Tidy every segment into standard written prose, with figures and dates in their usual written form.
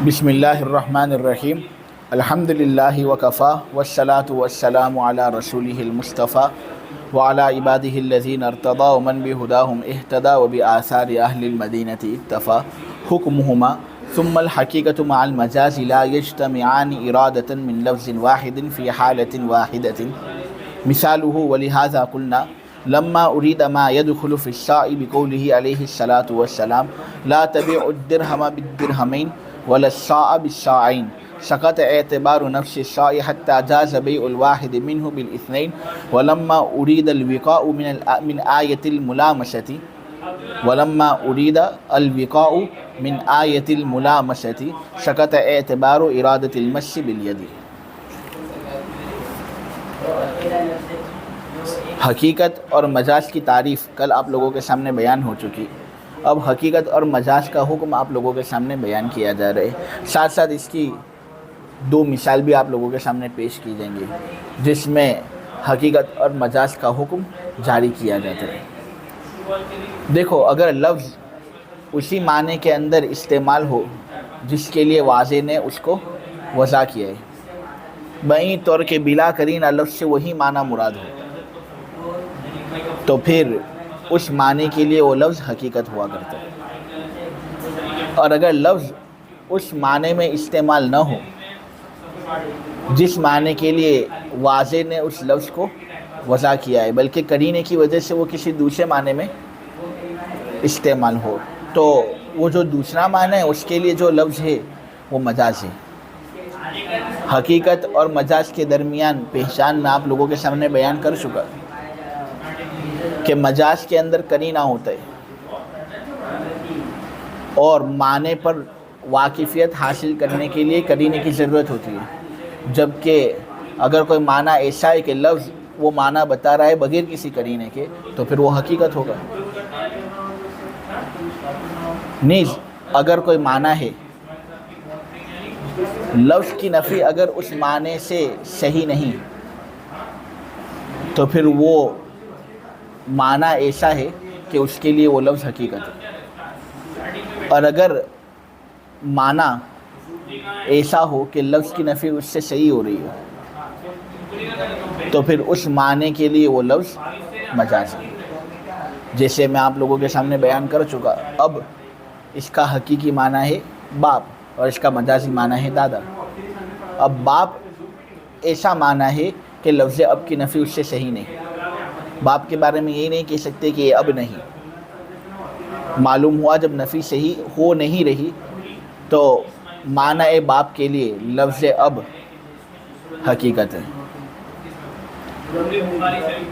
بسم اللہ الرحمن الرحیم الحمد للہ وکفا والصلاة والسلام علی رسولہ المصطفیٰ وعلی عبادہ الذین ارتضی ومن بہداہم اہتدی وبآثار اہل المدینۃ اکتفی حکمہما ثم الحقیقۃ مع المجاز لا یجتمعان ارادۃ من لفظ واحد فی حالۃ واحدۃ مثالہ ولہذا قلنا لما اريد ما يدخل في الشاء بقوله عليه الصلاة والسلام لا تبيع الدرهم بالدرهمين ولا الشاء بالشاعين سقط اعتبار نفس الشاء حتى جاز بيع الواحد منه بالاثنين ولما أريد الوقاء من آية الملامسة سقط اعتبار إرادة المس باليد۔ حقیقت اور مجاز کی تعریف کل آپ لوگوں کے سامنے بیان ہو چکی۔ اب حقیقت اور مجاز کا حکم آپ لوگوں کے سامنے بیان کیا جا رہا ہے، ساتھ ساتھ اس کی دو مثال بھی آپ لوگوں کے سامنے پیش کی جائیں گی جس میں حقیقت اور مجاز کا حکم جاری کیا جاتا ہے۔ دیکھو، اگر لفظ اسی معنی کے اندر استعمال ہو جس کے لیے واضح نے اس کو وضع کیا ہے، بئی طور کے بلا قرینہ لفظ سے وہی معنی مراد ہو، تو پھر اس معنی کے لیے وہ لفظ حقیقت ہوا کرتا ہے۔ اور اگر لفظ اس معنی میں استعمال نہ ہو جس معنی کے لیے واضح نے اس لفظ کو وضع کیا ہے، بلکہ قرینے کی وجہ سے وہ کسی دوسرے معنی میں استعمال ہو، تو وہ جو دوسرا معنی ہے اس کے لیے جو لفظ ہے وہ مجاز ہے۔ حقیقت اور مجاز کے درمیان پہچان میں آپ لوگوں کے سامنے بیان کر چکا کہ مجاز کے اندر قرینہ ہوتا ہے اور معنی پر واقفیت حاصل کرنے کے لیے قرینے کی ضرورت ہوتی ہے، جبکہ اگر کوئی معنی ایسا ہے کہ لفظ وہ معنی بتا رہا ہے بغیر کسی قرینے کے، تو پھر وہ حقیقت ہوگا۔ نیز اگر کوئی معنی ہے، لفظ کی نفی اگر اس معنی سے صحیح نہیں، تو پھر وہ معنی ایسا ہے کہ اس کے لیے وہ لفظ حقیقت ہے۔ اور اگر معنی ایسا ہو کہ لفظ کی نفی اس سے صحیح ہو رہی ہے، تو پھر اس معنی کے لیے وہ لفظ مجاز ہے، جیسے میں آپ لوگوں کے سامنے بیان کر چکا۔ اب اس کا حقیقی معنی ہے باپ اور اس کا مجازی معنی ہے دادا۔ اب باپ ایسا معنی ہے کہ لفظ اب کی نفی اس سے صحیح نہیں، باپ کے بارے میں یہی نہیں کہہ سکتے کہ یہ اب نہیں۔ معلوم ہوا جب نفی صحیح ہو نہیں رہی تو معنی باپ کے لیے لفظ اب حقیقت ہے۔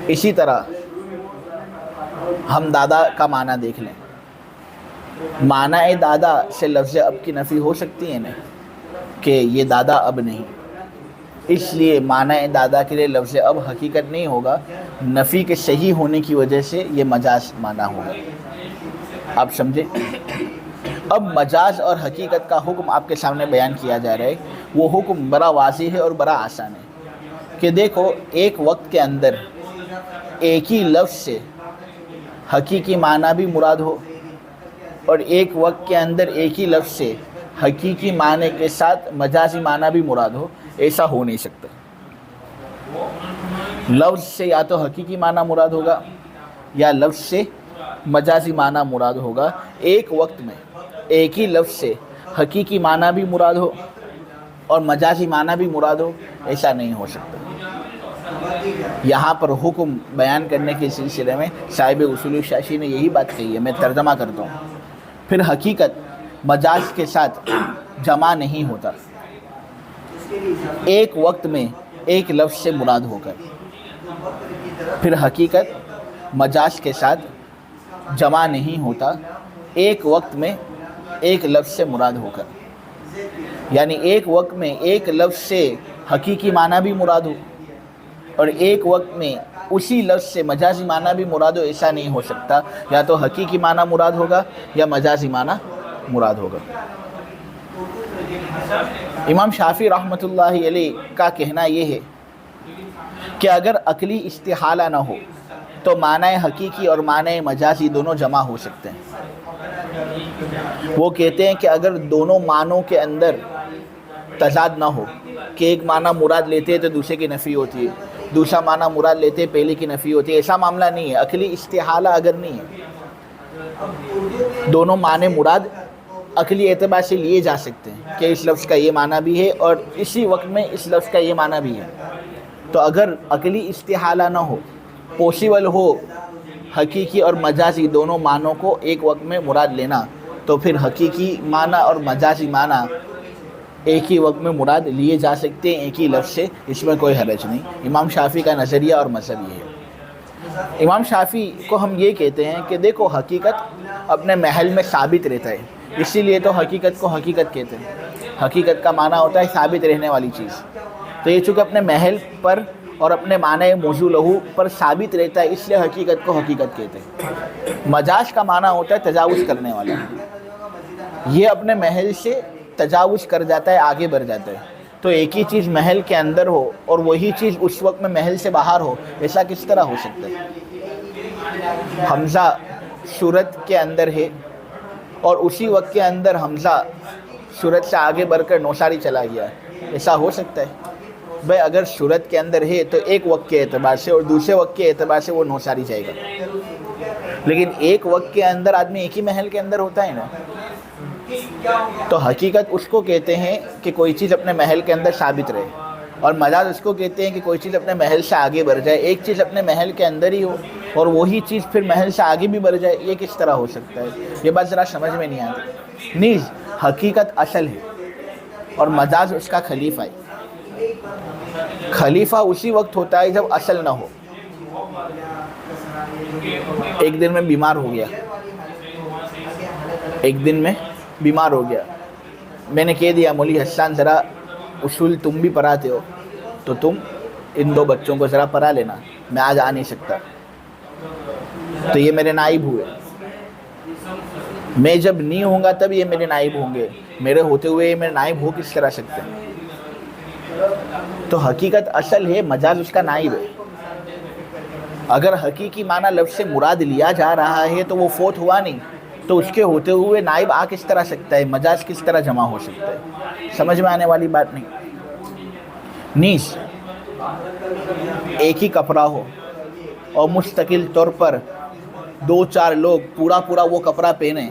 اسی طرح ہم دادا کا معنی دیکھ لیں، معنی دادا سے لفظ اب کی نفی ہو سکتی ہے نا کہ یہ دادا اب نہیں، اس لیے معنی دادا کے لیے لفظ اب حقیقت نہیں ہوگا، نفی کے صحیح ہونے کی وجہ سے یہ مجاز معنی ہوگا۔ آپ سمجھے؟ اب مجاز اور حقیقت کا حکم آپ کے سامنے بیان کیا جا رہا ہے، وہ حکم بڑا واضح ہے اور بڑا آسان ہے کہ دیکھو، ایک وقت کے اندر ایک ہی لفظ سے حقیقی معنی بھی مراد ہو اور ایک وقت کے اندر ایک ہی لفظ سے حقیقی معنی کے ساتھ مجازی معنی بھی مراد ہو، ایسا ہو نہیں سکتا۔ لفظ سے یا تو حقیقی معنی مراد ہوگا یا لفظ سے مجازی معنی مراد ہوگا، ایک وقت میں ایک ہی لفظ سے حقیقی معنی بھی مراد ہو اور مجازی معنی بھی مراد ہو، ایسا نہیں ہو سکتا۔ یہاں پر حکم بیان کرنے کے سلسلے میں صاحب اصول شاشی نے یہی بات کہی ہے، میں ترجمہ کرتا ہوں۔ پھر حقیقت مجاز کے ساتھ جمع نہیں ہوتا، ایک وقت میں ایک لفظ سے مراد ہو کر۔ پھر حقیقت مجاز کے ساتھ جمع نہیں ہوتا، ایک وقت میں ایک لفظ سے مراد ہو کر، یعنی ایک وقت میں ایک لفظ سے حقیقی معنی بھی مراد ہو اور ایک وقت میں اسی لفظ سے مجازی معنی بھی مراد ہو، ایسا نہیں ہو سکتا۔ یا تو حقیقی معنی مراد ہوگا یا مجازی معنی مراد ہوگا۔ امام شافعی رحمۃ اللہ علیہ کا کہنا یہ ہے کہ اگر عقلی استحالہ نہ ہو تو معنی حقیقی اور معنی مجازی دونوں جمع ہو سکتے ہیں۔ وہ کہتے ہیں کہ اگر دونوں معنوں کے اندر تضاد نہ ہو کہ ایک معنی مراد لیتے ہیں تو دوسرے کی نفی ہوتی ہے، دوسرا معنی مراد لیتے ہیں پہلے کی نفی ہوتی ہے، ایسا معاملہ نہیں ہے. عقلی استحالہ اگر نہیں ہے، دونوں معنی مراد عقلی اعتبار سے لیے جا سکتے ہیں کہ اس لفظ کا یہ معنی بھی ہے اور اسی وقت میں اس لفظ کا یہ معنی بھی ہے. تو اگر عقلی استحالہ نہ ہو، پوسیبل ہو حقیقی اور مجازی دونوں معنوں کو ایک وقت میں مراد لینا، تو پھر حقیقی معنی اور مجازی معنی ایک ہی وقت میں مراد لیے جا سکتے ہیں ایک ہی لفظ سے، اس میں کوئی حرج نہیں. امام شافعی کا نظریہ اور مذہب یہ ہے. امام شافعی کو ہم یہ کہتے ہیں کہ دیکھو حقیقت اپنے محل میں ثابت رہتا ہے، اسی لیے تو حقیقت کو حقیقت کہتے ہیں. حقیقت کا معنی ہوتا ہے ثابت رہنے والی چیز. تو یہ چونکہ اپنے محل پر اور اپنے معنی موضوع لہو پر ثابت رہتا ہے، اس لیے حقیقت کو حقیقت کہتے ہیں. مجاز کا معنی ہوتا ہے تجاوز کرنے والا، یہ اپنے محل سے تجاوز کر جاتا ہے، آگے بڑھ جاتا ہے. تو ایک ہی چیز محل کے اندر ہو اور وہی چیز اس وقت میں محل سے باہر ہو، ایسا کس طرح ہو سکتا ہے؟ حمزہ صورت کے اندر ہے اور اسی وقت کے اندر حمزہ صورت سے آگے بڑھ کر نوساری چلا گیا ہے، ایسا ہو سکتا ہے؟ بھائی اگر صورت کے اندر ہے تو ایک وقت کے اعتبار سے اور دوسرے وقت کے اعتبار سے وہ نوساری جائے گا. لیکن ایک وقت کے اندر آدمی ایک ہی محل کے اندر ہوتا ہے نا. تو حقیقت اس کو کہتے ہیں کہ کوئی چیز اپنے محل کے اندر ثابت رہے، اور مجاز اس کو کہتے ہیں کہ کوئی چیز اپنے محل سے آگے بڑھ جائے. ایک چیز اپنے محل کے اندر ہی ہو اور وہی چیز پھر محل سے آگے بھی بڑھ جائے، یہ کس طرح ہو سکتا ہے؟ یہ بات ذرا سمجھ میں نہیں آتی. نیز حقیقت اصل ہے اور مجاز اس کا خلیفہ ہے. خلیفہ اسی وقت ہوتا ہے جب اصل نہ ہو. ایک دن میں بیمار ہو گیا، ایک دن میں بیمار ہو گیا، میں نے کہہ دیا مولی حسان ذرا اصول تم بھی پڑھاتے ہو تو تم ان دو بچوں کو ذرا پڑھا لینا، میں آج آ نہیں سکتا. تو یہ میرے نائب ہوئے. میں جب نہیں ہوں گا تب یہ میرے نائب ہوں گے، میرے ہوتے ہوئے یہ میرے نائب ہو کس طرح سکتے ہیں؟ تو حقیقت اصل ہے، مجاز اس کا نائب ہے. اگر حقیقی معنی لفظ سے مراد لیا جا رہا ہے تو وہ فوت ہوا نہیں، تو اس کے ہوتے ہوئے نائب آ کس طرح سکتا ہے؟ مجاز کس طرح جمع ہو سکتا ہے؟ سمجھ میں آنے والی بات نہیں. نیز ایک ہی کپڑا ہو اور مستقل طور پر دو چار لوگ پورا وہ کپڑا پہنے،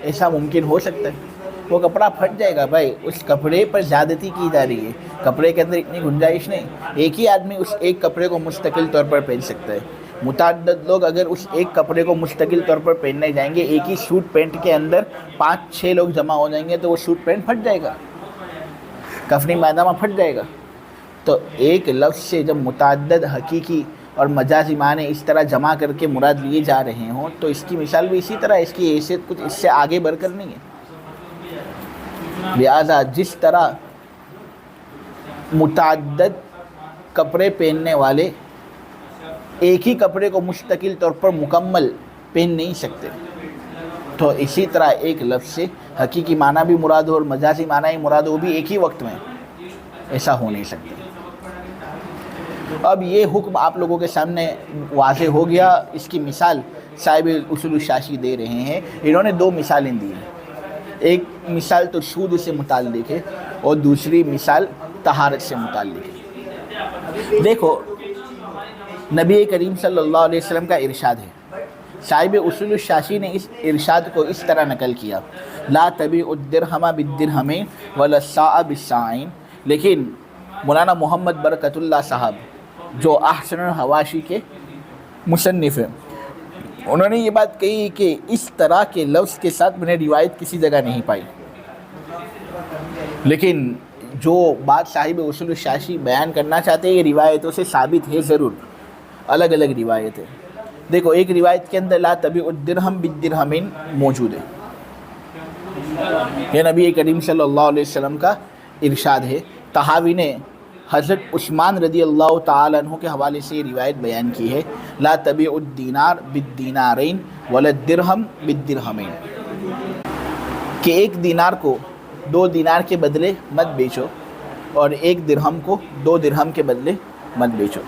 ایسا ممکن ہو سکتا ہے؟ وہ کپڑا پھٹ جائے گا. بھائی اس کپڑے پر زیادتی کی جا رہی ہے، کپڑے کے اندر اتنی گنجائش نہیں. ایک ہی آدمی اس ایک کپڑے کو مستقل طور پر پہن سکتا ہے. متعدد لوگ اگر اس ایک کپڑے کو مستقل طور پر پہننے جائیں گے، ایک ہی سوٹ پینٹ کے اندر 5-6 لوگ جمع ہو جائیں گے تو وہ سوٹ پینٹ پھٹ جائے گا، کفنی پائجامہ پھٹ جائے گا. تو ایک لفظ سے جب متعدد حقیقی اور مجازی معنی اس طرح جمع کر کے مراد لیے جا رہے ہوں تو اس کی مثال بھی اسی طرح، اس کی حیثیت کچھ اس سے آگے بڑھ کر نہیں ہے. لہذا جس طرح متعدد کپڑے پہننے والے ایک ہی کپڑے کو مستقل طور پر مکمل پہن نہیں سکتے، تو اسی طرح ایک لفظ سے حقیقی معنی بھی مراد ہو اور مجازی معنی مراد ہو بھی ایک ہی وقت میں، ایسا ہو نہیں سکتا. اب یہ حکم آپ لوگوں کے سامنے واضح ہو گیا. اس کی مثال صاحب اصول الشاشی دے رہے ہیں. انہوں نے 2 مثالیں دی ہیں. ایک مثال تو سود سے متعلق ہے اور دوسری مثال طہارت سے متعلق ہے. دیکھو نبی کریم صلی اللہ علیہ وسلم کا ارشاد ہے. صاحب اصول الشاشی نے اس ارشاد کو اس طرح نقل کیا: لا تبیع الدرہم بالدرہم ولا الساع بالساع. لیکن مولانا محمد برکت اللہ صاحب جو احسن الحواشی کے مصنف ہیں، انہوں نے یہ بات کہی کہ اس طرح کے لفظ کے ساتھ میں نے روایت کسی جگہ نہیں پائی. لیکن جو بات صاحب اصول الشاشی بیان کرنا چاہتے ہیں یہ روایتوں سے ثابت ہے ضرور، الگ الگ روایتیں. دیکھو ایک روایت کے اندر لا تبیع الدرہم بالدرہم موجود ہے، یہ نبی کریم صلی اللہ علیہ وسلم کا ارشاد ہے. طحاوی نے حضرت عثمان رضی اللہ تعالیٰ عنہ کے حوالے سے یہ روایت بیان کی ہے: لا تبیع الدینار بالدینارین ولا الدرہم بالدرہمین. کہ ایک دینار کو 2 دینار کے بدلے مت بیچو اور ایک درہم کو 2 درہم کے بدلے مت بیچو.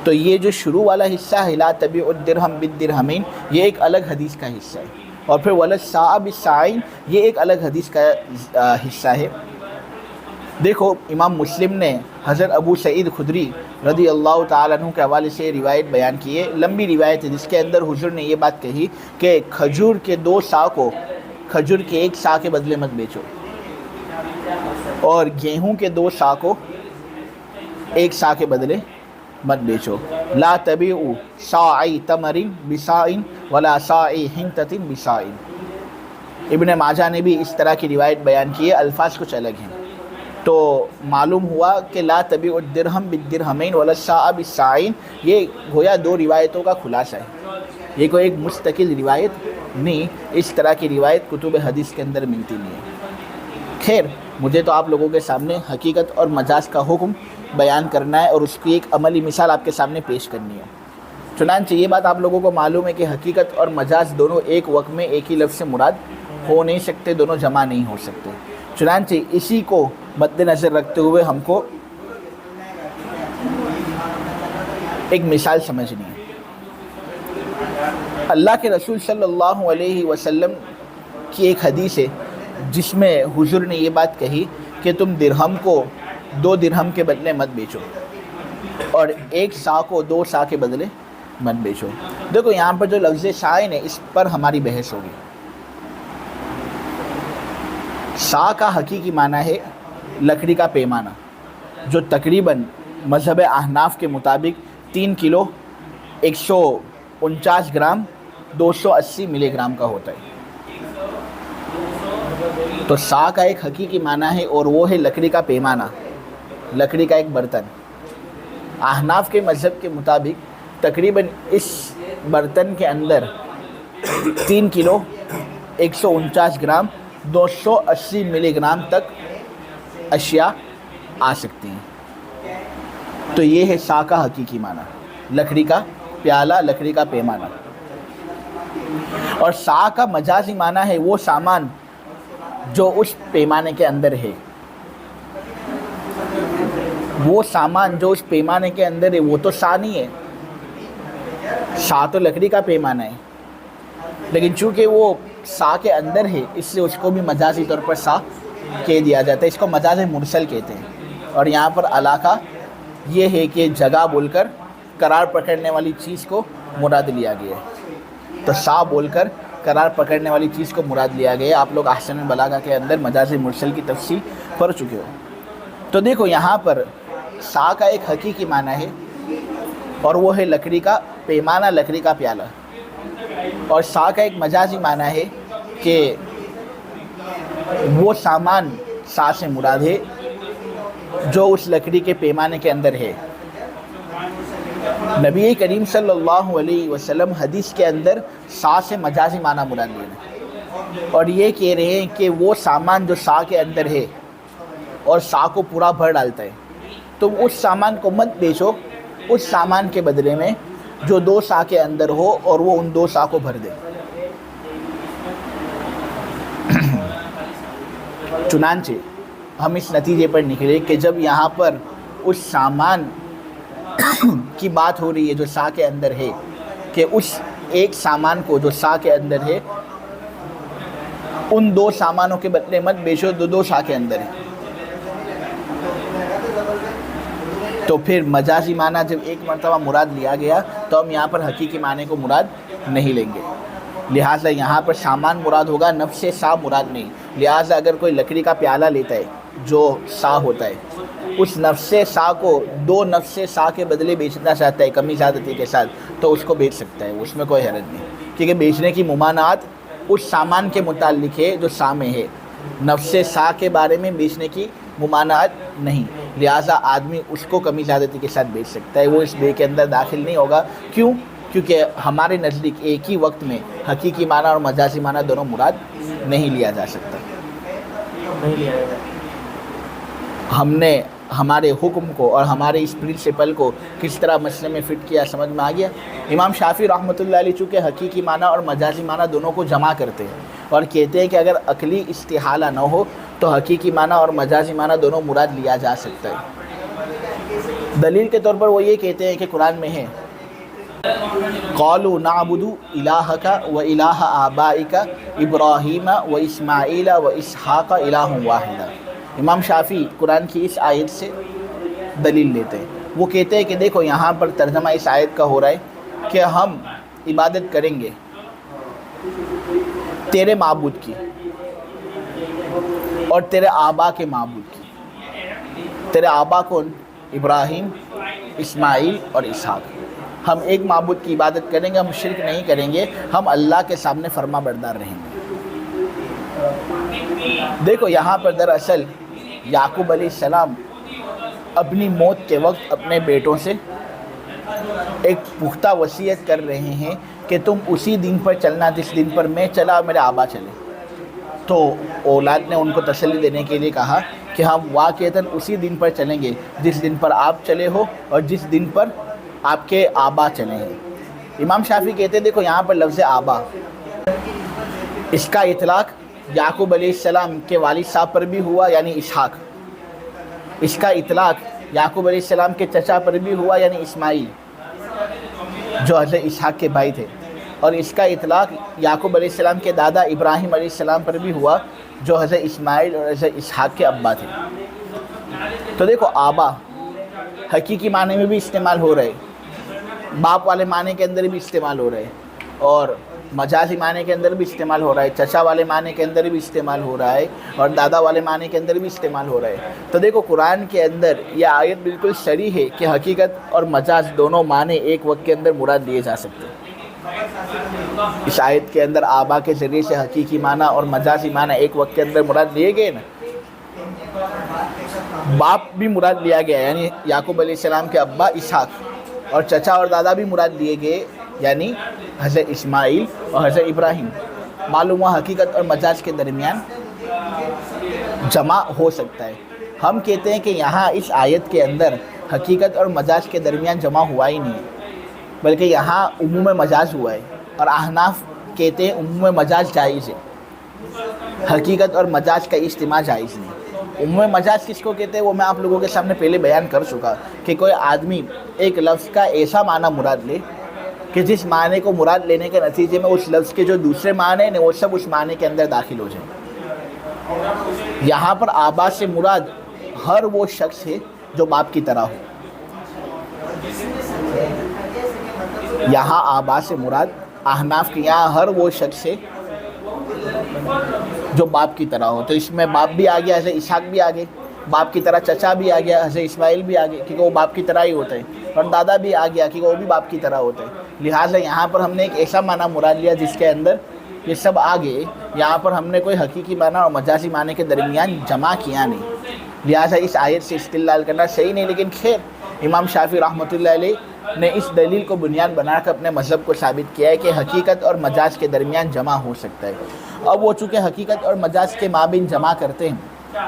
تو یہ جو شروع والا حصہ ہے لا تبیع الدرہم بالدرہمین، یہ ایک الگ حدیث کا حصہ ہے. اور پھر وَلَلسَّاعَ بِالسَّاعِينَ یہ ایک الگ حدیث کا حصہ ہے۔ دیکھو امام مسلم نے حضرت ابو سعید خدری رضی اللہ تعالیٰ عنہ کے حوالے سے روایت بیان کی ہے، لمبی روایت ہے، جس کے اندر حضور نے یہ بات کہی کہ کھجور کے 2 سا کو کھجور کے 1 سا کے بدلے مت بیچو، اور گیہوں کے 2 سا کو 1 سا کے بدلے مت بیچو۔ لا تبیعوا صاعی تمر بصاع ولا صاعی حنطۃ بصاع۔ ابن ماجہ نے بھی اس طرح کی روایت بیان کی ہے، الفاظ کچھ الگ ہیں۔ تو معلوم ہوا کہ لا تبیع الدرہم بالدرہمین ولا الصاع بالصاع یہ گویا 2 روایتوں کا خلاصہ ہے، یہ کوئی ایک مستقل روایت نہیں، اس طرح کی روایت کتب حدیث کے اندر ملتی نہیں ہے۔ خیر، مجھے تو آپ لوگوں کے سامنے حقیقت اور مجاز کا حکم بیان کرنا ہے اور اس کی ایک عملی مثال آپ کے سامنے پیش کرنی ہے۔ چنانچہ یہ بات آپ لوگوں کو معلوم ہے کہ حقیقت اور مجاز دونوں ایک وقت میں ایک ہی لفظ سے مراد ہو نہیں سکتے، دونوں جمع نہیں ہو سکتے۔ چنانچہ اسی کو مد نظر رکھتے ہوئے ہم کو ایک مثال سمجھنی ہے۔ اللہ کے رسول صلی اللہ علیہ وسلم کی ایک حدیث ہے جس میں حضور نے یہ بات کہی کہ تم درہم کو 2 درہم کے بدلے مت بیچو اور 1 سا کو 2 سا کے بدلے مت بیچو۔ دیکھو یہاں پر جو لفظ سائن ہے اس پر ہماری بحث ہوگی۔ سا کا حقیقی معنی ہے لکڑی کا پیمانہ، جو تقریباً مذہب احناف کے مطابق 3 کلو 149 گرام 280 ملی گرام کا ہوتا ہے۔ تو سا کا ایک حقیقی معنی ہے اور وہ ہے لکڑی کا پیمانہ، لکڑی کا ایک برتن۔ احناف کے مذہب کے مطابق تقریباً اس برتن کے اندر 3 کلو 149 گرام 280 ملی گرام تک اشیاء آ سکتی ہیں۔ تو یہ ہے سا کا حقیقی معنی، لکڑی کا پیالہ، لکڑی کا پیمانہ۔ اور سا کا مجازی معنی ہے وہ سامان جو اس پیمانے کے اندر ہے، وہ سامان جو اس پیمانے کے اندر ہے وہ تو سا نہیں ہے، سا تو لکڑی کا پیمانہ ہے، لیکن چونکہ وہ سا کے اندر ہے اس لیے اس کو بھی مجازی طور پر سا کہہ دیا جاتا ہے۔ اس کو مجاز مرسل کہتے ہیں۔ اور یہاں پر علاقہ یہ ہے کہ جگہ بول کر قرار پکڑنے والی چیز کو مراد لیا گیا ہے، تو سا بول کر قرار پکڑنے والی چیز کو مراد لیا گیا ہے۔ آپ لوگ احسن البلاغہ کے اندر مجاز مرسل کی تفصیل پڑھ چکے ہو۔ تو دیکھو یہاں پر سا کا ایک حقیقی معنی ہے اور وہ ہے لکڑی کا پیمانہ، لکڑی کا پیالہ۔ اور سا کا ایک مجازی معنی ہے کہ وہ سامان سا سے مراد ہے جو اس لکڑی کے پیمانے کے اندر ہے۔ نبی کریم صلی اللہ علیہ وسلم حدیث کے اندر سا سے مجازی معنی مراد لے رہے ہیں اور یہ کہہ رہے ہیں کہ وہ سامان جو سا کے اندر ہے اور سا کو پورا بھر ڈالتا ہے، تم اس سامان کو مت بیچو، اس سامان کے بدلے میں جو 2 سا کے اندر ہو اور وہ ان 2 سا کو بھر دے۔ چنانچہ ہم اس نتیجے پر نکلے کہ جب یہاں پر اس سامان کی بات ہو رہی ہے جو سا کے اندر ہے، کہ اس ایک سامان کو جو سا کے اندر ہے ان 2 سامانوں کے بدلے مت بیچو جو 2 سا کے اندر ہے، تو پھر مجازی معنی جب ایک مرتبہ مراد لیا گیا تو ہم یہاں پر حقیقی معنی کو مراد نہیں لیں گے، لہٰذا یہاں پر سامان مراد ہوگا، نفس سا مراد نہیں۔ لہٰذا اگر کوئی لکڑی کا پیالہ لیتا ہے جو سا ہوتا ہے، اس نفس سا کو 2 نفس سا کے بدلے بیچنا چاہتا ہے کمی زیادتی کے ساتھ، تو اس کو بیچ سکتا ہے، اس میں کوئی حرج نہیں، کیونکہ بیچنے کی ممانعت اس سامان کے متعلق ہے جو سا میں ہے، نفس سا کے بارے میں بیچنے کی ممانعت نہیں، لہٰذا آدمی اس کو کمی زیادتی کے ساتھ بیچ سکتا ہے، وہ اس بے کے اندر داخل نہیں ہوگا۔ کیوں؟ کیونکہ ہمارے نزدیک ایک ہی وقت میں حقیقی معنی اور مجازی معنی دونوں مراد نہیں لیا جا سکتا۔ ہم نے ہمارے حکم کو اور ہمارے اس پرنسپل کو کس طرح مسئلے میں فٹ کیا، سمجھ میں آ گیا؟ امام شافعی رحمۃ اللہ علیہ چونکہ حقیقی معنی اور مجازی معنی دونوں کو جمع کرتے ہیں اور کہتے ہیں کہ اگر عقلی استحالہ نہ ہو تو حقیقی معنی اور مجازی معنی دونوں مراد لیا جا سکتا ہے۔ دلیل کے طور پر وہ یہ کہتے ہیں کہ قرآن میں ہے قالوا نعبد الہک و الہ آبائک ابراہیم و اسماعیل و اسحاق الہ واحد۔ امام شافعی قرآن کی اس آیت سے دلیل لیتے ہیں۔ وہ کہتے ہیں کہ دیکھو یہاں پر ترجمہ اس آیت کا ہو رہا ہے کہ ہم عبادت کریں گے تیرے معبود کی اور تیرے آبا کے معبود کی۔ تیرے آبا کون؟ ابراہیم، اسماعیل اور اسحاق۔ ہم ایک معبود کی عبادت کریں گے، ہم شرک نہیں کریں گے، ہم اللہ کے سامنے فرما بردار رہیں گے۔ دیکھو یہاں پر دراصل یعقوب علیہ السلام اپنی موت کے وقت اپنے بیٹوں سے ایک پختہ وصیت کر رہے ہیں کہ تم اسی دن پر چلنا جس دن پر میں چلا اور میرے آبا چلے۔ تو اولاد نے ان کو تسلی دینے کے لیے کہا کہ ہم واقعتاً اسی دن پر چلیں گے جس دن پر آپ چلے ہو اور جس دن پر آپ کے آبا چلے ہیں۔ امام شافعی کہتے ہیں دیکھو یہاں پر لفظ آبا، اس کا اطلاق یعقوب علیہ السلام کے والد صاحب پر بھی ہوا یعنی اسحاق، اس کا اطلاق یعقوب علیہ السلام کے چچا پر بھی ہوا یعنی اسماعیل جو حضرت اسحاق کے بھائی تھے، اور اس کا اطلاق یعقوب علیہ السلام کے دادا ابراہیم علیہ السلام پر بھی ہوا جو حضرت اسماعیل اور حضرت اسحاق کے ابا تھے۔ تو دیکھو آبا حقیقی معنی میں بھی استعمال ہو رہے، باپ والے معنی کے اندر بھی استعمال ہو رہے، اور مجازی معنی کے اندر بھی استعمال ہو رہا ہے، چچا والے معنی کے اندر بھی استعمال ہو رہا ہے، اور دادا والے معنی کے اندر بھی استعمال ہو رہا ہے۔ تو دیکھو قرآن کے اندر یہ آیت بالکل صریح ہے کہ حقیقت اور مجاز دونوں معنی ایک وقت کے اندر مراد لیے جا سکتے ہیں۔ اس آیت کے اندر آبا کے ذریعے سے حقیقی معنی اور مجازی معنی ایک وقت کے اندر مراد لیے گئے نا۔ باپ بھی مراد لیا گیا یعنی یعقوب علیہ السلام کے ابا اسحاق، اور چچا اور دادا بھی مراد لیے گئے یعنی حضرت اسماعیل اور حضرت ابراہیم۔ معلوم ہوا حقیقت اور مجاز کے درمیان جمع ہو سکتا ہے۔ ہم کہتے ہیں کہ یہاں اس آیت کے اندر حقیقت اور مجاز کے درمیان جمع ہوا ہی نہیں ہے، بلکہ یہاں عموم مجاز ہوا ہے، اور احناف کہتے ہیں عموم مجاز جائز ہے، حقیقت اور مجاز کا اجتماع جائز نہیں۔ عموم مجاز کس کو کہتے ہیں وہ میں آپ لوگوں کے سامنے پہلے بیان کر چکا کہ کوئی آدمی ایک لفظ کا ایسا معنی مراد لے کہ جس معنی کو مراد لینے کے نتیجے میں اس لفظ کے جو دوسرے معنی ہیں وہ سب اس معنی کے اندر داخل ہو جائیں۔ یہاں پر آبا سے مراد ہر وہ شخص ہے جو باپ کی طرح ہو۔ یہاں آبا سے مراد احناف کے یہاں ہر وہ شخص ہے جو باپ کی طرح ہو۔ تو اس میں باپ بھی آ گیا، حضرت اسحاق بھی آ گئے، باپ کی طرح چچا بھی آ گیا، حضرت اسماعیل بھی آ گئے کیونکہ وہ باپ کی طرح ہی ہوتے ہیں، اور دادا بھی آ گیا کیونکہ وہ بھی باپ کی طرح ہوتے ہیں۔ لہٰذا یہاں پر ہم نے ایک ایسا معنی مراد لیا جس کے اندر یہ سب آ گئے، یہاں پر ہم نے کوئی حقیقی معنی اور مجازی معنی کے درمیان جمع کیا نہیں، لہٰذا اس آیت سے استدلال کرنا صحیح نہیں۔ لیکن خیر امام شافعی رحمۃ اللہ علیہ نے اس دلیل کو بنیاد بنا کر اپنے مذہب کو ثابت کیا ہے کہ حقیقت اور مجاز کے درمیان جمع ہو سکتا ہے۔ اب وہ چونکہ حقیقت اور مجاز کے مابین جمع کرتے ہیں،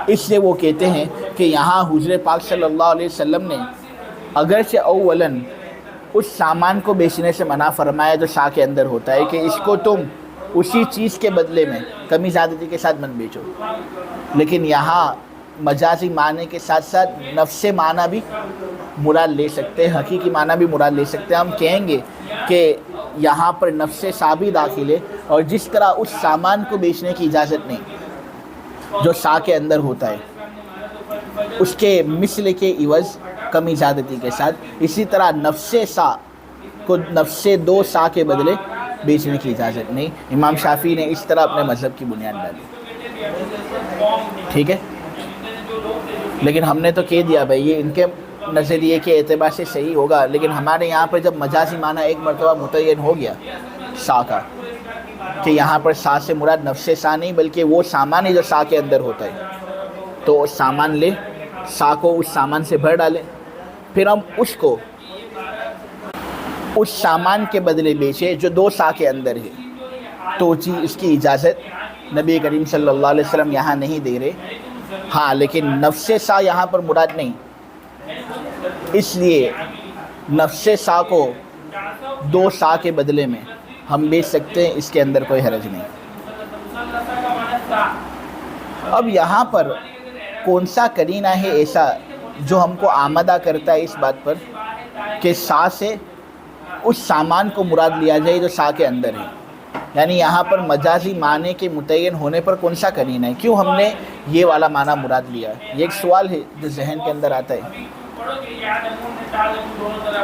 اس لیے وہ کہتے ہیں کہ یہاں حضور پاک صلی اللہ علیہ وسلم نے اگرچہ اولاً اس سامان کو بیچنے سے منع فرمایا جو شاہ کے اندر ہوتا ہے کہ اس کو تم اسی چیز کے بدلے میں کمی زیادتی کے ساتھ مت بیچو، لیکن یہاں مجازی معنی کے ساتھ ساتھ نفس معنی بھی مراد لے سکتے ہیں، حقیقی معنی بھی مراد لے سکتے ہیں۔ ہم کہیں گے کہ یہاں پر نفس صابی داخل ہے، اور جس طرح اس سامان کو بیچنے کی اجازت نہیں جو شاہ کے اندر ہوتا ہے اس کے مثل کے عوض کمی زیادتی کے ساتھ، اسی طرح نفس سا کو نفس دو سا کے بدلے بیچنے کی اجازت نہیں۔ امام شافعی نے اس طرح اپنے مذہب کی بنیاد ڈالی، ٹھیک ہے۔ لیکن ہم نے تو کہہ دیا بھائی یہ ان کے نظریے کے اعتبار سے صحیح ہوگا، لیکن ہمارے یہاں پر جب مجازی معنی ایک مرتبہ متعین ہو گیا سا کا کہ یہاں پر سا سے مراد نفس سا نہیں بلکہ وہ سامان ہے جو سا کے اندر ہوتا ہے، تو وہ سامان لے، سا کو اس سامان سے بھر ڈالے، پھر ہم اس کو اس سامان کے بدلے بیچے جو دو سا کے اندر ہے، تو جی اس کی اجازت نبی کریم صلی اللہ علیہ وسلم یہاں نہیں دے رہے۔ ہاں لیکن نفس سا یہاں پر مراد نہیں، اس لیے نفس سا کو دو سا کے بدلے میں ہم بیچ سکتے ہیں، اس کے اندر کوئی حرج نہیں۔ اب یہاں پر کون سا قرینہ ہے ایسا جو ہم کو آمادہ کرتا ہے اس بات پر کہ سا سے اس سامان کو مراد لیا جائے جو سا کے اندر ہے. یعنی یہاں پر مجازی معنی کے متعین ہونے پر کون سا قرینہ ہے؟ کیوں ہم نے یہ والا معنی مراد لیا ہے؟ یہ ایک سوال ہے جو ذہن کے اندر آتا ہے.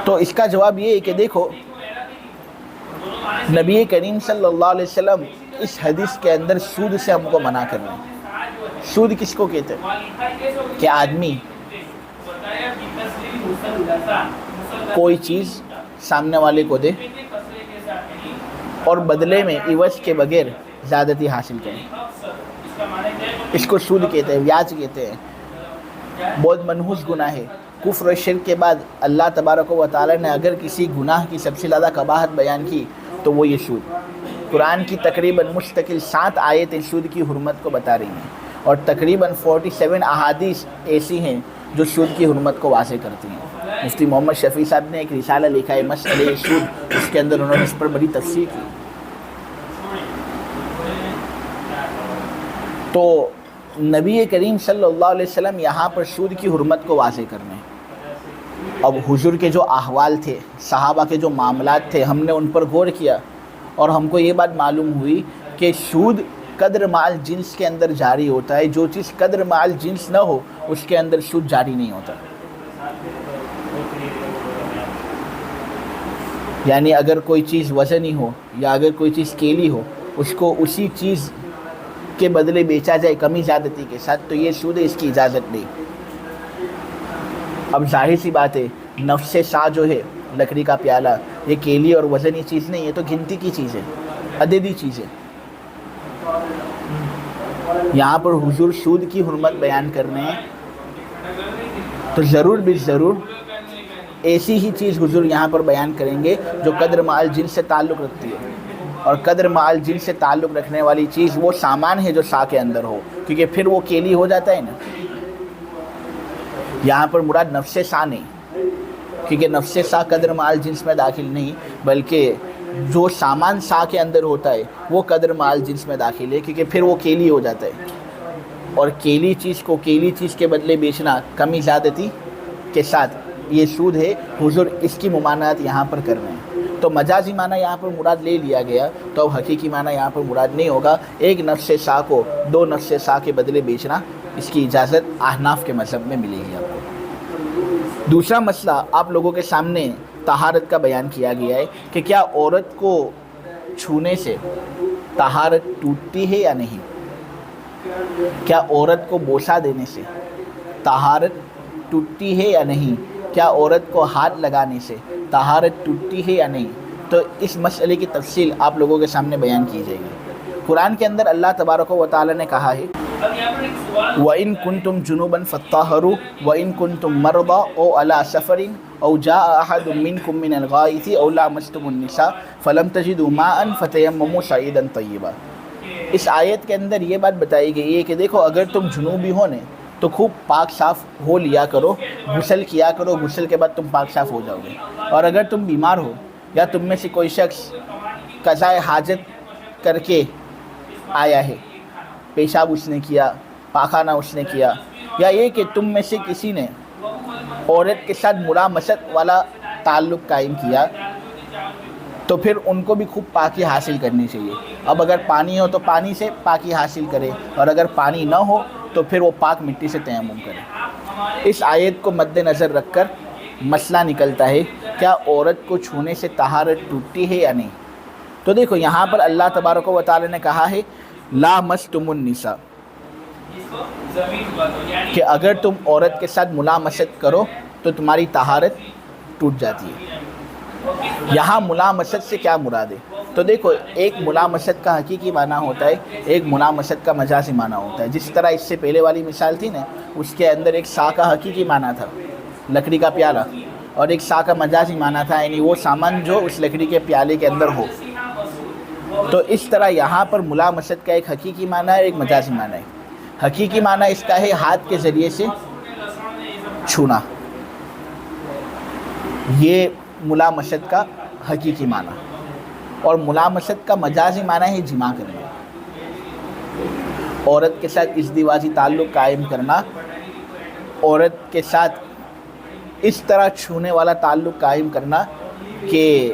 تو اس کا جواب یہ ہے کہ دیکھو نبی کریم صلی اللہ علیہ وسلم اس حدیث کے اندر سود سے ہم کو منع کر رہے ہیں. سود کس کو کہتے ہیں؟ کہ آدمی کوئی چیز سامنے والے کو دے اور بدلے میں عوض کے بغیر زیادتی حاصل کرے. اس کو سود کہتے ہیں، بیاج کہتے ہیں. بہت منحوس گناہ ہے. کفر و شرک کے بعد اللہ تبارک و تعالی نے اگر کسی گناہ کی سب سے زیادہ قباحت بیان کی تو وہ یہ سود. قرآن کی تقریباً مستقل 7 آیتیں سود کی حرمت کو بتا رہی ہیں اور تقریباً 47 احادیث ایسی ہیں جو سود کی حرمت کو واضح کرتی ہیں. مفتی محمد شفیع صاحب نے ایک رسالہ لکھا ہے مسئلہ سود، اس کے اندر انہوں نے اس پر بڑی تفصیل کی. تو نبی کریم صلی اللہ علیہ وسلم یہاں پر سود کی حرمت کو واضح کرنے ہیں. اب حضور کے جو احوال تھے، صحابہ کے جو معاملات تھے، ہم نے ان پر غور کیا اور ہم کو یہ بات معلوم ہوئی کہ سود قدر مال جنس کے اندر جاری ہوتا ہے. جو چیز قدر مال جنس نہ ہو اس کے اندر سود جاری نہیں ہوتا. یعنی اگر کوئی چیز وزنی ہو یا اگر کوئی چیز کیلی ہو، اس کو اسی چیز کے بدلے بیچا جائے کمی زیادتی کے ساتھ، تو یہ سود ہے، اس کی اجازت نہیں. اب ظاہر سی بات ہے نفس سا جو ہے لکڑی کا پیالہ، یہ کیلی اور وزنی چیز نہیں ہے، تو گنتی کی چیز ہے، عددی چیز ہے. یہاں پر حضور سود کی حرمت بیان کرنے ہیں تو ضرور بالضرور ایسی ہی چیز حضور یہاں پر بیان کریں گے جو قدر مال جنس سے تعلق رکھتی ہے. اور قدر مال جنس سے تعلق رکھنے والی چیز وہ سامان ہے جو سا کے اندر ہو، کیونکہ پھر وہ کیلی ہو جاتا ہے نا. یہاں پر مراد نفس سا نہیں، کیونکہ نفس سا قدر مال جنس میں داخل نہیں، بلکہ جو سامان سا کے اندر ہوتا ہے وہ قدر مال جنس میں داخل ہے، کیونکہ پھر وہ کیلی ہو جاتا ہے. اور کیلی چیز کو کیلی چیز کے بدلے بیچنا کمی زیادتی کے ساتھ، یہ سود ہے. حضور اس کی ممانعت یہاں پر کر رہے ہیں. تو مجازی معنی یہاں پر مراد لے لیا گیا، تو اب حقیقی معنی یہاں پر مراد نہیں ہوگا. ایک نفس سا کو 2 نفس سا کے بدلے بیچنا، اس کی اجازت احناف کے مذہب میں ملے گی آپ کو. دوسرا مسئلہ آپ لوگوں کے سامنے طہارت کا بیان کیا گیا ہے کہ کیا عورت کو چھونے سے طہارت ٹوٹتی ہے یا نہیں؟ کیا عورت کو بوسہ دینے سے طہارت ٹوٹتی ہے یا نہیں؟ کیا عورت کو ہاتھ لگانے سے طہارت ٹوٹتی ہے یا نہیں؟ تو اس مسئلے کی تفصیل آپ لوگوں کے سامنے بیان کی جائے گی. قرآن کے اندر اللہ تبارک و تعالی نے کہا ہے وَإِن كُنتُمْ جُنُوبًا فَاتَّطَهَّرُوا وَإِن كُنتُمْ مَرْضَىٰ أَوْ عَلَىٰ سَفَرٍ أَوْ جَاءَ أَحَدٌ مِّنكُم مِّنَ الْغَائِطِ أَوْ لَامَسْتُمُ النِّسَاءَ فَلَمْ تَجِدُوا مَاءً فَتَيَمَّمُوا صَعِيدًا طَيِّبًا. اس آیت کے اندر یہ بات بتائی گئی ہے کہ دیکھو اگر تم جنوبی ہو نے تو خوب پاک صاف ہو لیا کرو، غسل کیا کرو، غسل کے بعد تم پاک صاف ہو جاؤ گے. اور اگر تم بیمار ہو یا تم میں سے کوئی شخص قضاء حاجت کر کے آیا ہے، پیشاب اس نے کیا، پاخانہ اس نے کیا، یا یہ کہ تم میں سے کسی نے عورت کے ساتھ ملامست والا تعلق قائم کیا، تو پھر ان کو بھی خوب پاکی حاصل کرنی چاہیے. اب اگر پانی ہو تو پانی سے پاکی حاصل کرے، اور اگر پانی نہ ہو تو پھر وہ پاک مٹی سے تیمم کرے. اس آیت کو مد نظر رکھ کر مسئلہ نکلتا ہے کیا عورت کو چھونے سے طہارت ٹوٹتی ہے یا نہیں. تو دیکھو یہاں پر اللہ تبارک و تعالی نے کہا ہے لا مستم النساء، کہ اگر تم عورت کے ساتھ ملامست کرو تو تمہاری طہارت ٹوٹ جاتی ہے. یہاں ملامست سے کیا مراد ہے؟ تو دیکھو ایک ملامست کا حقیقی معنی ہوتا ہے، ایک ملامست کا مجازی معنی ہوتا ہے. جس طرح اس سے پہلے والی مثال تھی نا، اس کے اندر ایک سا کا حقیقی معنی تھا لکڑی کا پیالہ، اور ایک سا کا مجازی معنی تھا یعنی وہ سامان جو اس لکڑی کے پیالے کے اندر ہو. تو اس طرح یہاں پر ملامست کا ایک حقیقی معنی ہے، ایک مجازی معنی ہے. حقیقی معنی اس کا ہے ہاتھ کے ذریعے سے چھونا، یہ ملامست کا حقیقی معنی. اور ملامست کا مجازی معنی ہے جماع کرنا، عورت کے ساتھ ازدواجی تعلق قائم کرنا، عورت کے ساتھ اس طرح چھونے والا تعلق قائم کرنا کہ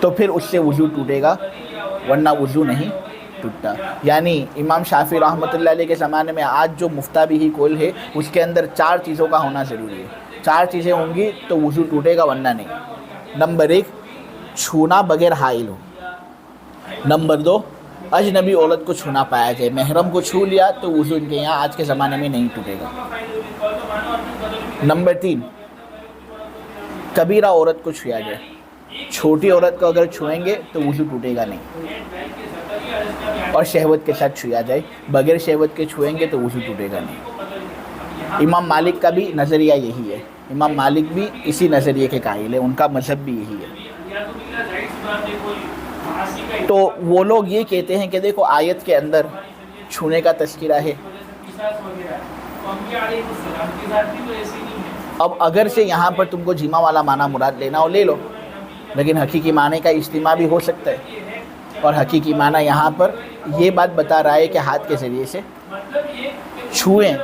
تو پھر اس سے وضو ٹوٹے گا، ورنہ وضو نہیں ٹوٹتا۔ یعنی امام شافعی رحمۃ اللہ علیہ کے زمانے میں آج جو مفتہ بھی قول ہے اس کے اندر 4 چیزوں کا ہونا ضروری ہے۔ 4 چیزیں ہوں گی تو وضو ٹوٹے گا، ورنہ نہیں۔ نمبر 1، چھونا بغیر حائل ہو۔ نمبر 2، اجنبی عورت کو چھونا پایا جائے، محرم کو چھو لیا تو وضو ان کے یہاں آج کے زمانے میں نہیں ٹوٹے گا۔ نمبر 3، کبیرہ عورت کو چھویا جائے، چھوٹی عورت کو اگر چھوئیں گے تو وضو ٹوٹے گا نہیں، اور شہوت کے ساتھ چھویا جائے، بغیر شہوت کے چھوئیں گے تو وضو ٹوٹے گا نہیں۔ امام مالک کا بھی نظریہ یہی ہے، امام مالک بھی اسی نظریے کے قائل ہیں، ان کا مذہب بھی یہی ہے۔ تو وہ لوگ یہ کہتے ہیں کہ دیکھو آیت کے اندر چھونے کا تذکرہ ہے، اب اگر سے یہاں پر تم کو جمع والا معنی مراد لینا ہو لے لو، لیکن حقیقی معنی کا اجتماع بھی ہو سکتا ہے، اور حقیقی معنی یہاں پر یہ بات بتا رہا ہے کہ ہاتھ کے ذریعے سے چھوئیں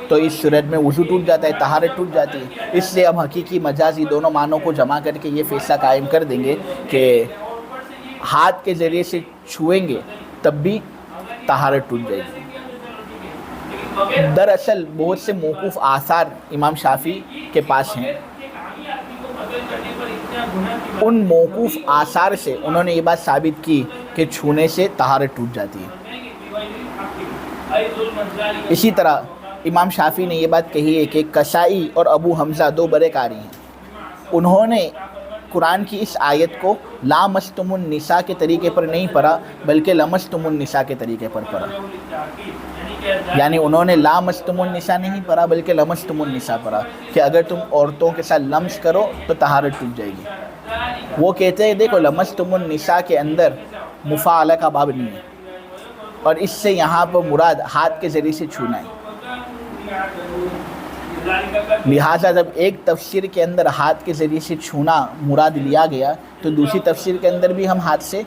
تو اس صورت میں وضو ٹوٹ جاتا ہے، طہارت ٹوٹ جاتی ہے۔ اس لیے ہم حقیقی مجازی دونوں معنوں کو جمع کر کے یہ فیصلہ قائم کر دیں گے کہ ہاتھ کے ذریعے سے چھوئیں گے تب بھی طہارت ٹوٹ جائے گی۔ دراصل بہت سے موقوف آثار امام شافعی کے پاس ہیں، ان موقوف آثار سے انہوں نے یہ بات ثابت کی کہ چھونے سے طہارت ٹوٹ جاتی ہے۔ اسی طرح امام شافعی نے یہ بات کہی ہے کہ کسائی اور ابو حمزہ 2 بڑے قاری ہیں، انہوں نے قرآن کی اس آیت کو لامستم النساء کے طریقے پر نہیں پڑھا بلکہ لمستم النساء کے طریقے پر پڑھا، یعنی انہوں نے لامستم النساء نہیں پڑھا بلکہ لمستم النساء پڑھا کہ اگر تم عورتوں کے ساتھ لمس کرو تو طہارت ٹوٹ جائے گی۔ وہ کہتے ہیں دیکھو لمستم النساء کے اندر مفاعلہ کا باب نہیں ہے، اور اس سے یہاں پر مراد ہاتھ کے ذریعے سے چھونا ہے، لہٰذا جب ایک تفسیر کے اندر ہاتھ کے ذریعے سے چھونا مراد لیا گیا تو دوسری تفسیر کے اندر بھی ہم ہاتھ سے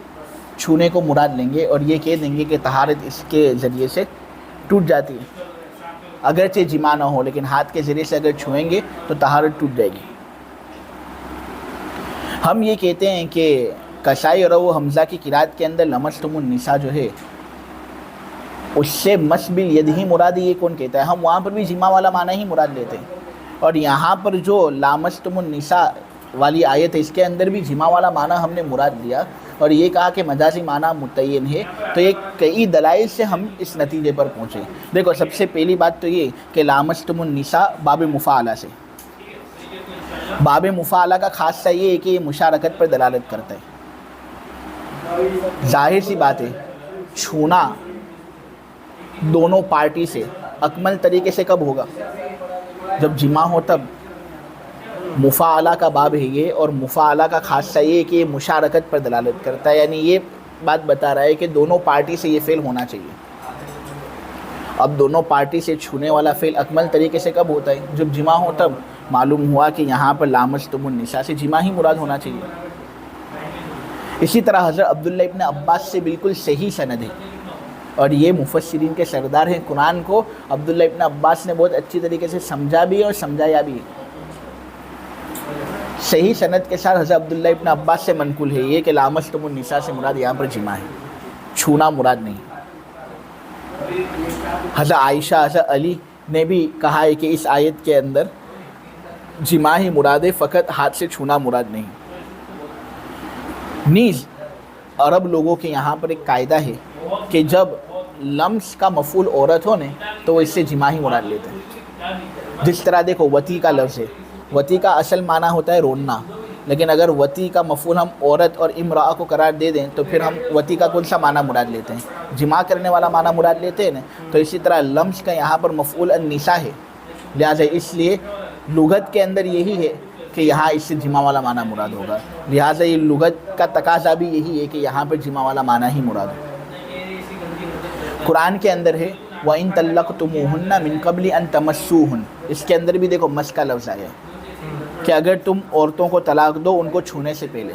چھونے کو مراد لیں گے اور یہ کہہ دیں گے کہ طہارت اس کے ذریعے سے ٹوٹ جاتی ہے، اگرچہ جمع نہ ہو لیکن ہاتھ کے ذریعے سے اگر چھوئیں گے تو طہارت ٹوٹ جائے گی۔ ہم یہ کہتے ہیں کہ کسائی اور ابو حمزہ کی قرات کے اندر لمستم النساء جو ہے اس سے مس بالید ہی مراد، یہ کون کہتا ہے؟ ہم وہاں پر بھی جمع والا معنی ہی مراد لیتے ہیں، اور یہاں پر جو لامستم النساء والی آیت ہے اس کے اندر بھی جمع والا معنی ہم نے مراد لیا اور یہ کہا کہ مجازی معنی متعین ہے۔ تو یہ کئی دلائل سے ہم اس نتیجے پر پہنچے۔ دیکھو سب سے پہلی بات تو یہ کہ لامستم النساء باب مفاعلہ سے، باب مفاعلہ کا خاصہ یہ ہے کہ یہ مشارکت پر دلالت کرتا ہے۔ ظاہر سی بات ہے چھونا دونوں پارٹی سے اکمل طریقے سے کب ہوگا؟ جب جمع ہو تب۔ مفاعلہ کا باب ہے یہ، اور مفاعلہ کا خاصہ یہ ہے کہ یہ مشارکت پر دلالت کرتا ہے، یعنی یہ بات بتا رہا ہے کہ دونوں پارٹی سے یہ فعل ہونا چاہیے۔ اب دونوں پارٹی سے چھونے والا فعل اکمل طریقے سے کب ہوتا ہے؟ جب جمع ہو تب۔ معلوم ہوا کہ یہاں پر لامستم النساء سے جمع ہی مراد ہونا چاہیے۔ اسی طرح حضرت عبداللہ ابن عباس سے بالکل صحیح سند ہے، اور یہ مفسرین کے سردار ہیں، قرآن کو عبداللہ ابن عباس نے بہت اچھی طریقے سے سمجھا بھی ہے اور سمجھایا بھی ہے۔ صحیح سند کے ساتھ حضرت عبداللہ ابن عباس سے منقول ہے یہ کہ لامستم النساء سے مراد یہاں پر جمع ہے، چھونا مراد نہیں۔ حضرت عائشہ، حضرت علی نے بھی کہا ہے کہ اس آیت کے اندر جمع ہی مراد ہے، فقط ہاتھ سے چھونا مراد نہیں۔ نیز عرب لوگوں کے یہاں پر ایک قاعدہ ہے کہ جب لمس کا مفعول عورت ہونے تو وہ اس سے جمع ہی مراد لیتے ہیں۔ جس طرح دیکھو وتی کا لفظ ہے، وتی کا اصل معنی ہوتا ہے روننا، لیکن اگر وتی کا مفعول ہم عورت اور امرأہ کو قرار دے دیں تو پھر ہم وتی کا کون سا معنی مراد لیتے ہیں؟ جمع کرنے والا معنی مراد لیتے ہیں نا۔ تو اسی طرح لمس کا یہاں پر مفعول النساء ہے، لہٰذا اس لیے لغت کے اندر یہی ہے کہ یہاں اس سے جمع والا معنی مراد ہوگا، لہٰذا یہ لغت کا تقاضا بھی یہی ہے کہ یہاں پر جمع والا معنی ہی مراد ہو۔ قرآن کے اندر ہے وَإِن طَلَّقْتُمُوهُنَّ مِن قَبْلِ أَن تَمَسُّوهُنَّ، اس کے اندر بھی دیکھو مس کا لفظ آیا ہے کہ اگر تم عورتوں کو طلاق دو ان کو چھونے سے پہلے۔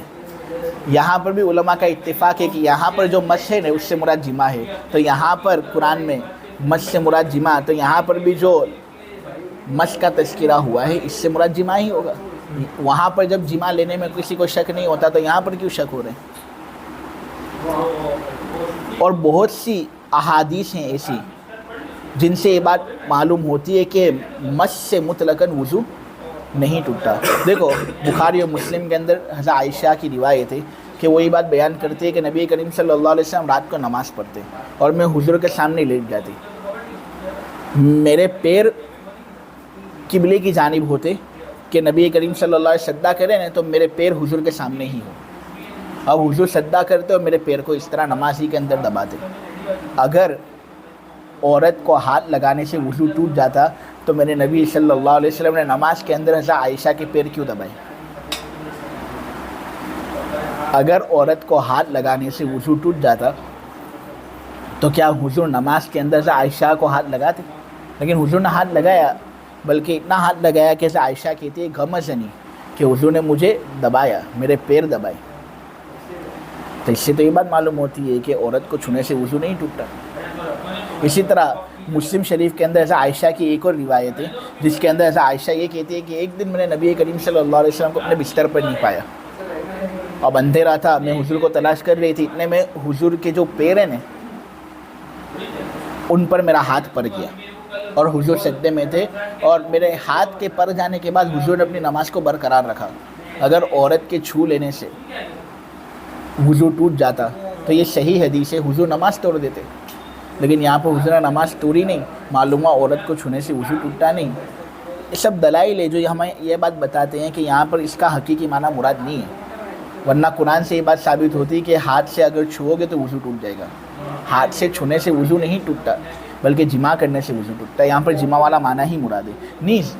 یہاں پر بھی علماء کا اتفاق ہے کہ یہاں پر جو مس ہے نا اس سے مراد جمع ہے، تو یہاں پر قرآن میں مس سے مراد جمع، تو یہاں پر بھی جو مس کا تذکرہ ہوا ہے اس سے مراد جمع ہی ہوگا۔ وہاں پر جب جمع لینے میں کسی کو شک نہیں ہوتا تو یہاں پر کیوں شک ہو رہے ہیں؟ اور بہت سی احادیث ہیں ایسی جن سے یہ بات معلوم ہوتی ہے کہ مس سے مطلقاً وضو نہیں ٹوٹتا. دیکھو بخاری اور مسلم کے اندر حضرت عائشہ کی روایت ہے کہ وہ یہ بات بیان کرتے ہیں کہ نبی کریم صلی اللہ علیہ وسلم رات کو نماز پڑھتے اور میں حضور کے سامنے لیٹ جاتی. میرے پیر قبلے کی جانب ہوتے کہ نبی کریم صلی اللہ علیہ وسلم سجدہ کریں نا تو میرے پیر حضور کے سامنے ہی ہوں. اب حضور سجدہ کرتے اور میرے پیر کو اس طرح نماز ہی کے اندر دباتے. اگر عورت کو ہاتھ لگانے سے وضو ٹوٹ جاتا تو میرے نبی صلی اللہ علیہ وسلم نے نماز کے اندر حضرت عائشہ کے پیر کیوں دبائے؟ اگر عورت کو ہاتھ لگانے سے وضو ٹوٹ جاتا تو کیا حضور نماز کے اندر حضرت عائشہ کو ہاتھ لگاتے؟ لیکن حضور نے ہاتھ لگایا، بلکہ اتنا ہاتھ لگایا کہ حضرت عائشہ کہتی ہے غمزنی کہ حضور نے مجھے دبایا، میرے پیر دبائے. تو اس سے تو یہ بات معلوم ہوتی ہے کہ عورت کو چھونے سے وضو نہیں ٹوٹتا. اسی طرح مسلم شریف کے اندر حضرت عائشہ کی ایک اور روایت ہے جس کے اندر حضرت عائشہ یہ کہتی ہے کہ ایک دن میں نے نبی کریم صلی اللہ علیہ وسلم کو اپنے بستر پر نہیں پایا. اب اندھیرا تھا، میں حضور کو تلاش کر رہی تھی، اتنے میں حضور کے جو پیر ہیں نا ان پر میرا ہاتھ پڑ گیا اور حضور سجدے میں تھے اور میرے ہاتھ کے پڑ جانے کے بعد حضور نے اپنی نماز کو برقرار رکھا. اگر عورت کے چھو لینے سے وضو ٹوٹ جاتا تو یہ صحیح حدیث ہے، حضور نماز توڑ دیتے. لیکن یہاں پر حضور نے نماز توڑی نہیں، معلومہ عورت کو چھونے سے وضو ٹوٹتا نہیں. یہ سب دلائل ہے جو ہمیں یہ بات بتاتے ہیں کہ یہاں پر اس کا حقیقی معنی مراد نہیں ہے. ورنہ قرآن سے یہ بات ثابت ہوتی کہ ہاتھ سے اگر چھو گے تو وضو ٹوٹ جائے گا. ہاتھ سے چھونے سے وضو نہیں ٹوٹتا بلکہ جمع کرنے سے وضو ٹوٹتا ہے. یہاں پر جمع والا معنی ہی مراد ہے. نیز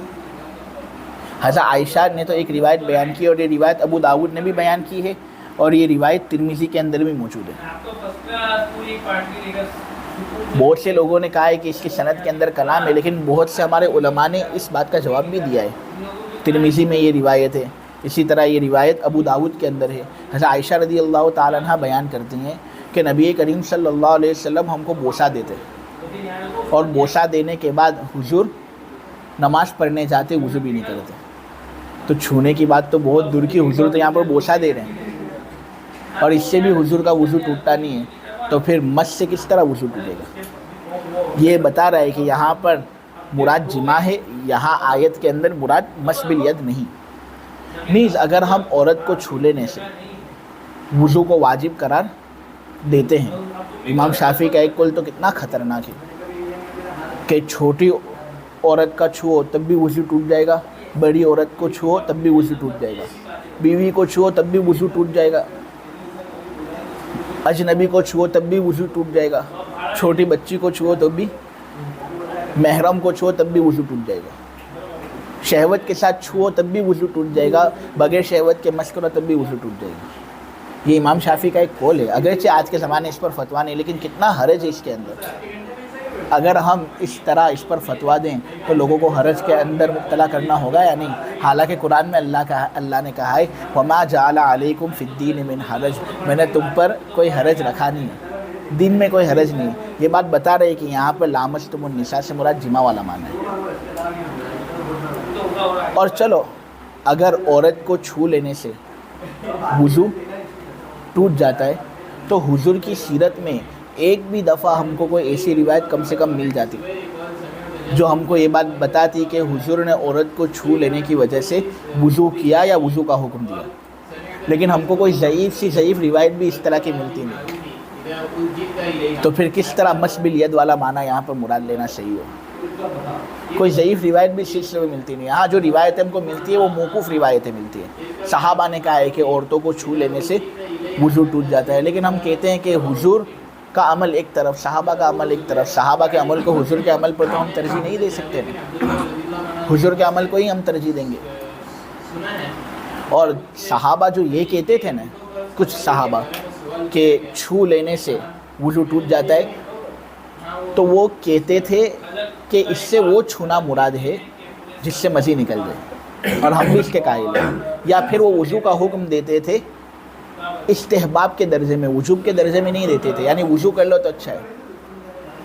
حضرت عائشہ نے تو ایک روایت بیان کی اور یہ روایت ابو داؤد نے بھی بیان کی ہے اور یہ روایت ترمذی کے اندر بھی موجود ہے. بہت سے لوگوں نے کہا ہے کہ اس کی سند کے اندر کلام ہے، لیکن بہت سے ہمارے علماء نے اس بات کا جواب بھی دیا ہے. ترمذی میں یہ روایت ہے، اسی طرح یہ روایت ابو داؤد کے اندر ہے. حضرت عائشہ رضی اللہ تعالیٰ عنہ بیان کرتی ہیں کہ نبی کریم صلی اللہ علیہ وسلم ہم کو بوسہ دیتے اور بوسہ دینے کے بعد حضور نماز پڑھنے جاتے، وضو بھی نہیں کرتے. تو چھونے کی بات تو بہت دور کی، حضور تو یہاں پر بوسہ دے رہے ہیں اور اس سے بھی حضور کا وضو ٹوٹتا نہیں ہے، تو پھر مس سے کس طرح وضو ٹوٹے گا؟ یہ بتا رہا ہے کہ یہاں پر مراد جمع ہے، یہاں آیت کے اندر مراد مس بالید نہیں. نیز اگر ہم عورت کو چھو لینے سے وضو کو واجب قرار دیتے ہیں، امام شافعی کا ایک قول تو کتنا خطرناک ہے کہ چھوٹی عورت کا چھو تب بھی وضو ٹوٹ جائے گا، بڑی عورت کو چھو تب بھی وضو ٹوٹ جائے گا، بیوی کو چھو تب بھی وضو ٹوٹ جائے گا، اجنبی کو چھو تب بھی وضو ٹوٹ جائے گا، چھوٹی بچی کو چھو تب بھی، محرم کو چھو تب بھی وضو ٹوٹ جائے گا، شہوت کے ساتھ چھو تب بھی وضو ٹوٹ جائے گا، بغیر شہوت کے مس کرو تب بھی وضو ٹوٹ جائے گا. یہ امام شافعی کا ایک قول ہے. اگرچہ آج کے زمانے اس پر فتویٰ نہیں، لیکن کتنا حرج ہے اس کے اندر. اگر ہم اس طرح اس پر فتویٰ دیں تو لوگوں کو حرج کے اندر مبتلا کرنا ہوگا یا نہیں؟ حالانکہ قرآن میں اللہ نے کہا ہے وَمَا جَعَلَ عَلَيْكُمْ فِي الدِّينِ مِنْ حَرَجٍ، میں نے تم پر کوئی حرج رکھا نہیں ہے، دین میں کوئی حرج نہیں. یہ بات بتا رہے کہ یہاں پر لامستم النساء سے مراد جمع والا معنی ہے. اور چلو اگر عورت کو چھو لینے سے وضو ٹوٹ جاتا ہے تو حضور کی سیرت میں ایک بھی دفعہ ہم کو کوئی ایسی روایت کم سے کم مل جاتی جو ہم کو یہ بات بتاتی کہ حضور نے عورت کو چھو لینے کی وجہ سے وضو کیا یا وضو کا حکم دیا. لیکن ہم کو کوئی ضعیف روایت بھی اس طرح کی ملتی نہیں. تو پھر کس طرح مس بالید والا معنی یہاں پر مراد لینا صحیح ہو؟ کوئی ضعیف روایت بھی سلسلے میں ملتی نہیں. ہاں جو روایتیں ہم کو ملتی ہے وہ موقوف روایتیں ملتی ہیں. صحابہ نے کہا ہے کہ عورتوں کو چھو لینے سے وضو ٹوٹ جاتا ہے، لیکن ہم کہتے ہیں کہ حضور کا عمل ایک طرف، صحابہ کا عمل ایک طرف. صحابہ کے عمل کو حضور کے عمل پر تو ہم ترجیح نہیں دے سکتے نا، حضور کے عمل کو ہی ہم ترجیح دیں گے. اور صحابہ جو یہ کہتے تھے نا، کچھ صحابہ کہ چھو لینے سے وضو ٹوٹ جاتا ہے، تو وہ کہتے تھے کہ اس سے وہ چھونا مراد ہے جس سے مزی نکل جائے، اور ہم بھی اس کے قائل ہیں. یا پھر وہ وضو کا حکم دیتے تھے استحباب کے درجے میں، وجوب کے درجے میں نہیں دیتے تھے، یعنی وضو کر لو تو اچھا ہے.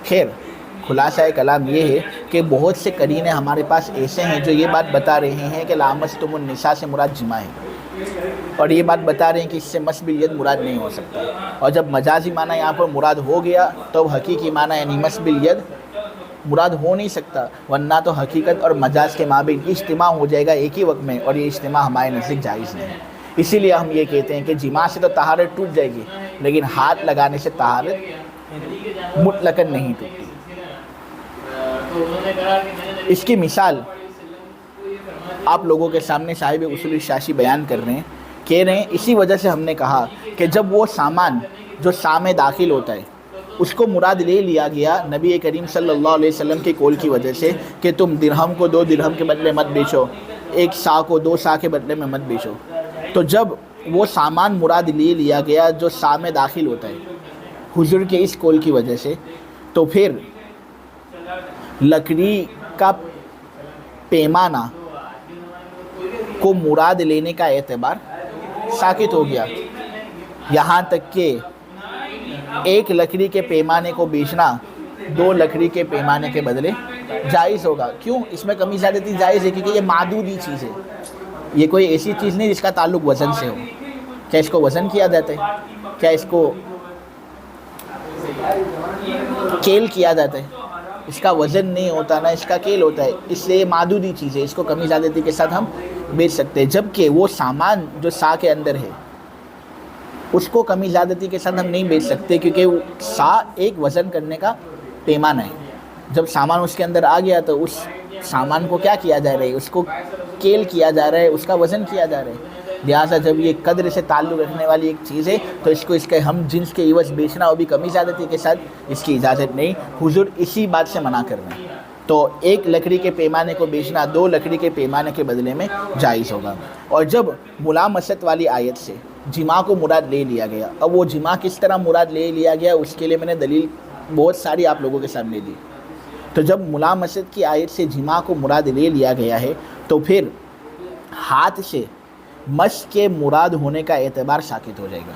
خیر خلاصہ کلام یہ ہے کہ بہت سے قرینے ہمارے پاس ایسے ہیں جو یہ بات بتا رہے ہیں کہ لامستم النساء سے مراد جماع ہے، اور یہ بات بتا رہے ہیں کہ اس سے مس بالید مراد نہیں ہو سکتا، اور جب مجازی معنی یہاں پر مراد ہو گیا تو حقیقی معنی یعنی مس بالید مراد ہو نہیں سکتا، ورنہ تو حقیقت اور مجاز کے مابین اجتماع ہو جائے گا ایک ہی وقت میں، اور یہ اجتماع ہمارے نزدیک جائز نہیں ہے۔ اسی لیے ہم یہ کہتے ہیں کہ جماع سے تو طہارت ٹوٹ جائے گی، لیکن ہاتھ لگانے سے طہارت مطلقاً نہیں ٹوٹتی۔ اس کی مثال آپ لوگوں کے سامنے صاحب اصول الشاشی بیان کر رہے ہیں، کہہ رہے ہیں اسی وجہ سے ہم نے کہا کہ جب وہ سامان جو سام داخل ہوتا ہے اس کو مراد لے لیا گیا نبی کریم صلی اللہ علیہ وسلم کے قول کی وجہ سے کہ تم درہم کو 2 درہم کے بدلے مت بیچو، 1 سا کو 2 سا کے بدلے میں مت بیچو، تو جب وہ سامان مراد لے لیا گیا جو سام داخل ہوتا ہے حضور کے اس قول کی وجہ سے، تو پھر لکڑی کا پیمانہ کو مراد لینے کا اعتبار ساقط ہو گیا، یہاں تک کہ ایک لکڑی کے پیمانے کو بیچنا 2 لکڑی کے پیمانے کے بدلے جائز ہوگا۔ کیوں؟ اس میں کمی زیادتی جائز ہے کیونکہ یہ معدودی چیز ہے، یہ کوئی ایسی چیز نہیں جس کا تعلق وزن سے ہو۔ کیا اس کو وزن کیا جاتا ہے؟ کیا اس کو کیل کیا جاتا ہے؟ اس کا وزن نہیں ہوتا نا، اس کا کیل ہوتا ہے، اس لیے معدودی چیز ہے، اس کو کمی زیادتی کے ساتھ ہم بیچ سکتے ہیں، جبکہ وہ سامان جو سا کے اندر ہے اس کو کمی زیادتی کے ساتھ ہم نہیں بیچ سکتے، کیونکہ سا ایک وزن کرنے کا پیمانہ ہے۔ جب سامان اس کے اندر آ گیا تو اس سامان کو کیا کیا جا رہا ہے؟ اس کو کیل کیا جا رہا ہے، اس کا وزن کیا جا رہا ہے۔ لہٰذا جب یہ قدر سے تعلق رکھنے والی ایک چیز ہے تو اس کو اس کے ہم جنس کے عوض بیچنا وہ بھی کمی زیادتی کے ساتھ، اس کی اجازت نہیں۔ حضور اسی بات سے منع کر رہے ہیں، تو ایک لکڑی کے پیمانے کو بیچنا 2 لکڑی کے پیمانے کے بدلے میں جائز ہوگا۔ اور جب ملامست والی آیت سے جماع کو مراد لے لیا گیا، اب وہ جماع کس طرح مراد لے لیا گیا اس کے لیے میں نے دلیل بہت ساری آپ لوگوں کے سامنے دی۔ تو جب ملامست کی آیت سے جماع کو مراد لے لیا گیا ہے تو پھر ہاتھ سے مس کے مراد ہونے کا اعتبار ساقط ہو جائے گا۔